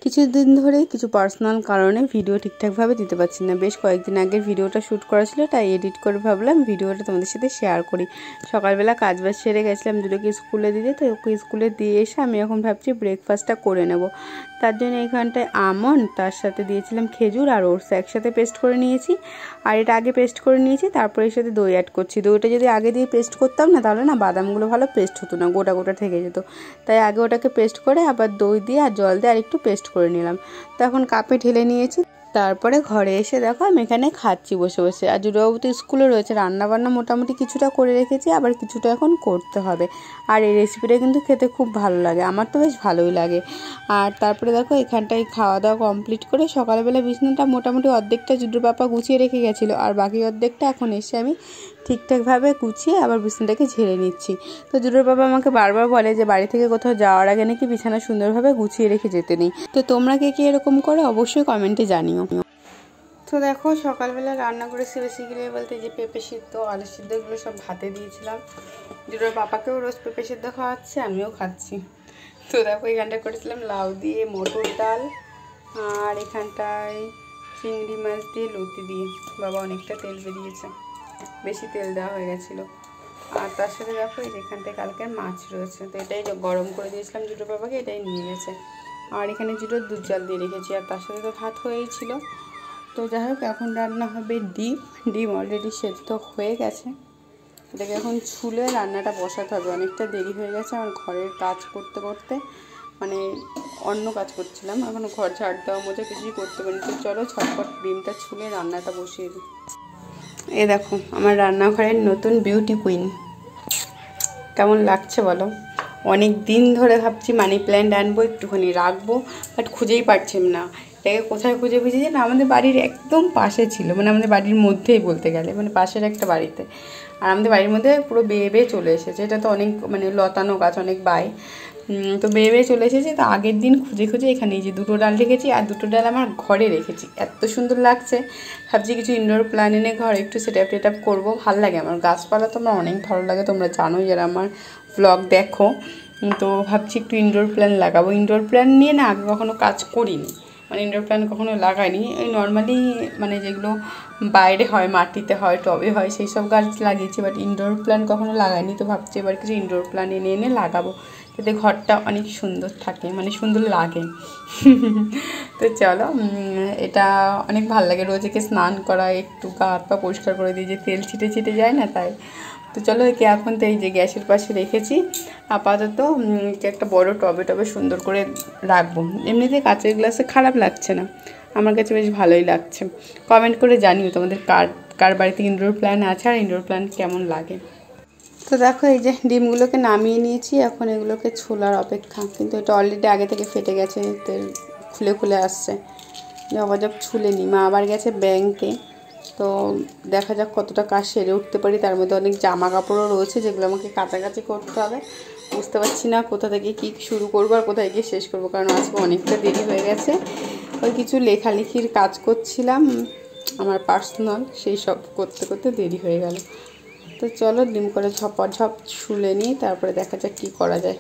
কিছুদিন ধরে কিছু পার্সোনাল কারণে ভিডিও ঠিকঠাকভাবে দিতে পারছি না। বেশ কয়েকদিন আগে ভিডিওটা শ্যুট করা ছিল, তাই এডিট করে ভাবলাম ভিডিওটা তোমাদের সাথে শেয়ার করি। সকালবেলা কাজবাজ সেরে গেছিলাম দুটোকে স্কুলে দিতে, তো ওকে স্কুলে দিয়ে এসে আমি এখন ভাবছি ব্রেকফাস্টটা করে নেব। তার জন্য এখানটায় আমন্ড, তার সাথে দিয়েছিলাম খেজুর আর ওটস একসাথে পেস্ট করে নিয়েছি। আর এটা আগে পেস্ট করে নিয়েছি, তারপরে এর সাথে দই অ্যাড করছি। দইটা যদি আগে দিয়ে পেস্ট করতাম না, তাহলে না বাদামগুলো ভালো পেস্ট হতো না, গোটা গোটা থেকে যেত। তাই আগে ওটাকে পেস্ট করে আবার দই দিয়ে আর জল দিয়ে আর একটু পেস্ট করে নিলাম। তো এখন কাপে ঢেলে নিয়েছি। তারপরে ঘরে এসে দেখো আমি এখানে খাচ্ছি বসে বসে। আর জুড়োবাবু তো স্কুলে রয়েছে, রান্নাবান্না মোটামুটি কিছুটা করে রেখেছি, আবার কিছুটা এখন করতে হবে। আর এই রেসিপিটা কিন্তু খেতে খুব ভালো লাগে, আমার তো বেশ ভালোই লাগে। আর তারপরে দেখো এখানটায় খাওয়া দাওয়া কমপ্লিট করে সকালবেলা বিছানাটা মোটামুটি অর্ধেকটা জুডোর পাপা গুছিয়ে রেখে গেছিলো, আর বাকি অর্ধেকটা এখন এসে আমি ঠিকঠাকভাবে গুছিয়ে আবার বিছানাটাকে ঝেড়ে নিচ্ছি। তো জুডোর বাবা আমাকে বারবার বলে যে বাড়ি থেকে কোথাও যাওয়ার আগে নাকি বিছানা সুন্দরভাবে গুছিয়ে রেখে যেতে নেই। তো তোমরা কে কি এরকম করো অবশ্যই কমেন্টে জানিও। তো দেখো সকালবেলা রান্না করেছি বেসিক্যালি বলতে যে পেঁপে সিদ্ধ, আলু সিদ্ধ, এগুলো সব ভাতে দিয়েছিলাম। জুডোর পাপাকেও রোজ পেঁপে সিদ্ধ খাওয়াচ্ছে, আমিও খাচ্ছি। তো দেখো এখানটা করেছিলাম লাউ দিয়ে মটর ডাল, আর এখানটায় চিংড়ি মাছ দিয়ে লতি দিয়ে। বাবা অনেকটা তেল বেরিয়েছে, বেশি তেল দেওয়া হয়ে গেছিলো। আর তার সাথে দেখো এই যেখানটায় কালকের মাছ রয়েছে, তো এটাই গরম করে দিয়েছিলাম জুটো বাবাকে, এটাই নিয়ে গেছে। আর এখানে জুটোর দুধ জাল দিয়ে রেখেছি, আর তার সাথে তো ভাত হয়েই ছিল। তো যাই হোক এখন রান্না হবে ডিম অলরেডি সেদ্ধ হয়ে গেছে। এটাকে এখন ছুলে রান্নাটা বসাতে হবে। অনেকটা দেরি হয়ে গেছে আমার ঘরের কাজ করতে করতে, মানে অন্য কাজ করছিলাম, এখনও ঘর ঝাড় দেওয়া মতো কিছুই করতে পারিনি। তো চলো ঝটপট ডিমটা ছুলে রান্নাটা বসিয়ে দিই। এ দেখো আমার রান্নাঘরের নতুন বিউটি কুইন, কেমন লাগছে বলো? অনেক দিন ধরে ভাবছি মানি প্ল্যান্ট আনবো, একটুখানি রাখবো, বাট খুঁজেই পারছিলাম না। এটাকে কোথায় খুঁজে পেয়েছি না, আমাদের বাড়ির একদম পাশে ছিল, মানে আমাদের বাড়ির মধ্যেই বলতে গেলে, মানে পাশের একটা বাড়িতে। আর আমাদের বাড়ির মধ্যে পুরো বেয়ে বেয়ে চলে এসেছে। এটা তো অনেক মানে লতানো গাছ, অনেক বাই, তো বেয়ে বেয়ে চলে এসেছে। তো আগের দিন খুঁজে খুঁজে এখানে এই যে দুটো ডাল রেখেছি, আর দুটো ডাল আমার ঘরে রেখেছি। এত সুন্দর লাগছে, ভাবছি কিছু ইনডোর প্ল্যান এনে ঘরে একটু সেট আপ করবো। ভালো লাগে আমার গাছপালা, তো আমার অনেক ভালো লাগে, তোমরা জানোই যারা আমার ব্লগ দেখো। তো ভাবছি একটু ইনডোর প্ল্যান লাগাবো। ইনডোর প্ল্যান নিয়ে না আগে কখনো কাজ করিনি, মানে ইনডোর প্ল্যান্ট কখনো লাগাইনি। এই নর্মালি মানে যেগুলো বাইরে হয়, মাটিতে হয়, টবে হয়, সেই সব গাছ লাগিয়েছি, বাট ইনডোর প্ল্যান্ট কখনো লাগাইনি। তো ভাবছি এবার কিছু ইনডোর প্ল্যান্ট এনে এনে লাগাবো, যাতে ঘরটা অনেক সুন্দর থাকে, মানে সুন্দর লাগে। তো চলো, এটা অনেক ভালো লাগে রোজকে স্নান করা, একটু গা হাত পা পরিষ্কার করে দিয়ে যে তেল ছিটে ছিটে যায় না, তাই। তো চলো একে এখন তো এই যে গ্যাসের পাশে রেখেছি, আপাতত একটা বড় টবে সুন্দর করে রাখবো। এমনিতে কাঁচের গ্লাসে খারাপ লাগছে না, আমার কাছে বেশ ভালোই লাগছে। কমেন্ট করে জানিও তোমাদের কার বাড়িতে ইনডোর প্ল্যান্ট আছে আর ইনডোর প্ল্যান্ট কেমন লাগে। তো দেখো এই যে ডিমগুলোকে নামিয়ে নিয়েছি, এখন এগুলোকে ছোলার অপেক্ষা। কিন্তু এটা অলরেডি আগে থেকে ফেটে গেছে, তেল খুলে খুলে আসছে। জবাজব ছুলে নিই। মা আবার গেছে ব্যাংকে, তো দেখা যাক কতটা কাজ সেরে উঠতে পারি। তার মধ্যে অনেক জামা কাপড়ও রয়েছে যেগুলো আমাকে কাচাকাচি করতে হবে। বুঝতে পারছি না কোথা থেকে কী শুরু করবো আর কোথায় গিয়ে শেষ করবো, কারণ আজকে অনেকটা দেরি হয়ে গেছে। ওই কিছু লেখালেখির কাজ করছিলাম আমার পার্সোনাল, সেই সব করতে করতে দেরি হয়ে গেল। তো চলো ডিম করে ঝপাঝপ ছুলে নিই, তারপরে দেখা যাক কী করা যায়।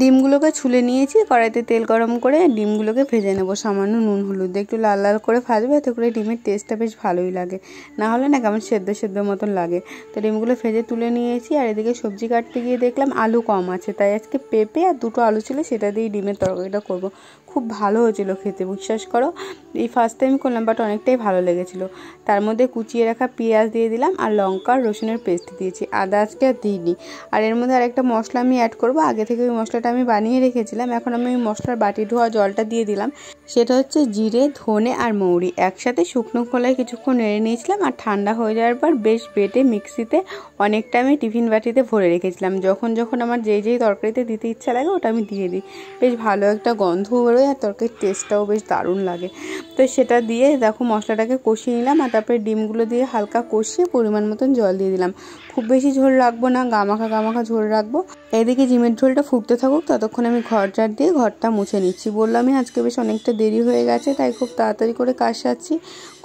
ডিমগুলোকে ছুলে নিয়েছি, কড়াইতে তেল গরম করে ডিমগুলোকে ভেজে নেবো সামান্য নুন হলুদ দিয়ে। একটু লাল লাল করে ভাজবে, এতে করে ডিমের টেস্টটা বেশ ভালোই লাগে, না হলে না কেমন সেদ্ধ সেদ্ধ মতন লাগে। তো ডিমগুলো ভেজে তুলে নিয়েছি। আর এদিকে সবজি কাটতে গিয়ে দেখলাম আলু কম আছে, তাই আজকে পেঁপে আর দুটো আলু ছিল, সেটা দিয়ে ডিমের তরকারিটা করব। খুব ভালো হয়েছিল খেতে, বিশ্বাস করো। এই ফার্স্ট টাইম করলাম, বাট অনেকটাই ভালো লেগেছিলো। তার মধ্যে কুচিয়ে রাখা পেঁয়াজ দিয়ে দিলাম, আর লঙ্কা আর রসুনের পেস্ট দিয়েছি, আদা আজকে আর দিইনি। আর এর মধ্যে আরেকটা মশলা আমি অ্যাড করবো, আগে থেকে ওই মশলাটা আমি বানিয়ে রেখেছিলাম। এখন আমি ওই মশলার বাটি ধোয়া জলটা দিয়ে দিলাম। সেটা হচ্ছে জিরে, ধনে আর মৌরি একসাথে শুকনো খোলায় কিছুক্ষণ নেড়ে নিয়েছিলাম, আর ঠান্ডা হয়ে যাওয়ার পর বেশ বেটে মিক্সিতে অনেকটা আমি টিফিন বাটিতে ভরে রেখেছিলাম। যখন যখন আমার যেই তরকারিতে দিতে ইচ্ছা লাগে ওটা আমি দিয়ে দিই, বেশ ভালো একটা গন্ধ বেরোয় আর তরকারির টেস্টটাও বেশ দারুণ লাগে। তো সেটা দিয়ে দেখো মশলাটাকে কষিয়ে নিলাম, আর তারপরে ডিমগুলো দিয়ে হালকা কষিয়ে পরিমাণ মতন জল দিয়ে দিলাম। খুব বেশি ঝোল রাখবো না, গামাখা ঝোল রাখবো। এদিকে ডিমের ঝোলটা ফুটতে থাকুক, ততক্ষণ আমি ঘর ঝাড় দিয়ে ঘরটা মুছে নিচ্ছি। বললামই আজকে বেশ অনেকটা দেরি হয়ে গেছে, তাই খুব তাড়াতাড়ি করে কাজ সারছি।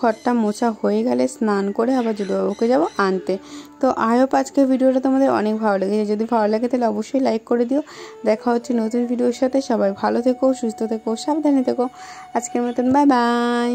ঘরটা মোছা হয়ে গেলে স্নান করে আবার জুড়োবাবুকে যাবো আনতে। তো আই হোপ আজকের ভিডিওটা তোমাদের অনেক ভালো লেগেছে। যদি ভালো লাগে তাহলে অবশ্যই লাইক করে দিও। দেখা হচ্ছে নতুন ভিডিওর সাথে। সবাই ভালো থেকো, সুস্থ থেকো, সাবধানে থেকো। আজকের মতন বাই বাই।